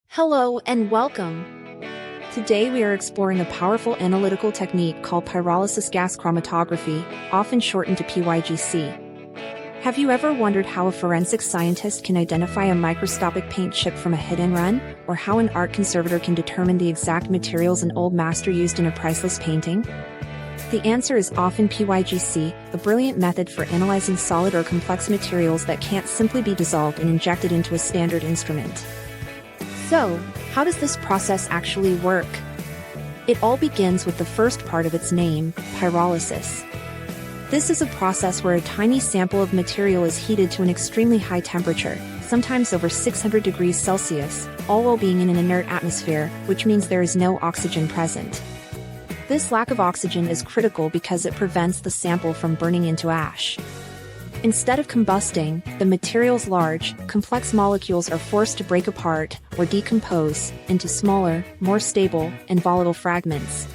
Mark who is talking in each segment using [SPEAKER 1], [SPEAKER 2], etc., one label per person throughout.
[SPEAKER 1] Hello and welcome! Today we are exploring a powerful analytical technique called pyrolysis-gas chromatography, often shortened to PYGC. Have you ever wondered how a forensic scientist can identify a microscopic paint chip from a hit and run, or how an art conservator can determine the exact materials an old master used in a priceless painting? The answer is often PYGC, a brilliant method for analyzing solid or complex materials that can't simply be dissolved and injected into a standard instrument. So, how does this process actually work? It all begins with the first part of its name, pyrolysis. This is a process where a tiny sample of material is heated to an extremely high temperature, sometimes over 600 degrees Celsius, all while being in an inert atmosphere, which means there is no oxygen present. This lack of oxygen is critical because it prevents the sample from burning into ash. Instead of combusting, the material's large, complex molecules are forced to break apart, or decompose, into smaller, more stable, and volatile fragments.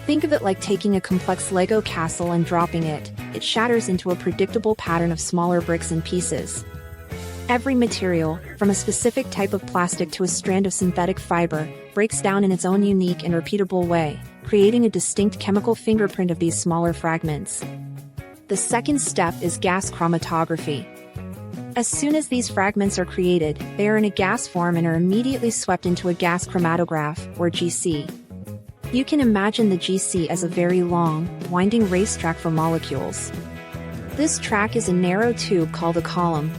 [SPEAKER 1] Think of it like taking a complex Lego castle and dropping it. It shatters into a predictable pattern of smaller bricks and pieces. Every material, from a specific type of plastic to a strand of synthetic fiber, breaks down in its own unique and repeatable way, creating a distinct chemical fingerprint of these smaller fragments. The second step is gas chromatography. As soon as these fragments are created, they are in a gas form and are immediately swept into a gas chromatograph, or GC. You can imagine the GC as a very long, winding racetrack for molecules. This track is a narrow tube called a column.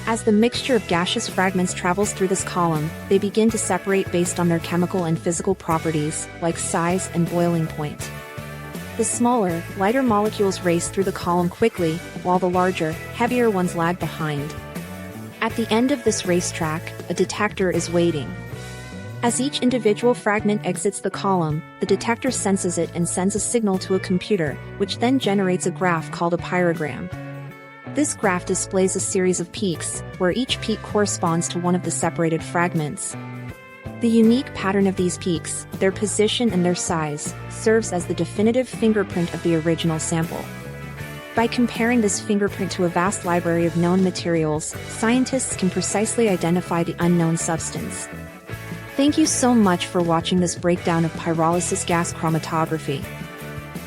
[SPEAKER 1] As the mixture of gaseous fragments travels through this column, they begin to separate based on their chemical and physical properties, like size and boiling point. The smaller, lighter molecules race through the column quickly, while the larger, heavier ones lag behind. At the end of this racetrack, a detector is waiting. As each individual fragment exits the column, the detector senses it and sends a signal to a computer, which then generates a graph called a pyrogram. This graph displays a series of peaks, where each peak corresponds to one of the separated fragments. The unique pattern of these peaks, their position and their size, serves as the definitive fingerprint of the original sample. By comparing this fingerprint to a vast library of known materials, scientists can precisely identify the unknown substance. Thank you so much for watching this breakdown of pyrolysis-gas chromatography.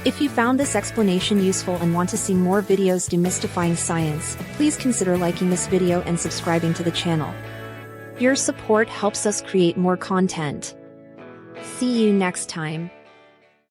[SPEAKER 1] If you found this explanation useful and want to see more videos demystifying science, please consider liking this video and subscribing to the channel. Your support helps us create more content. See you next time.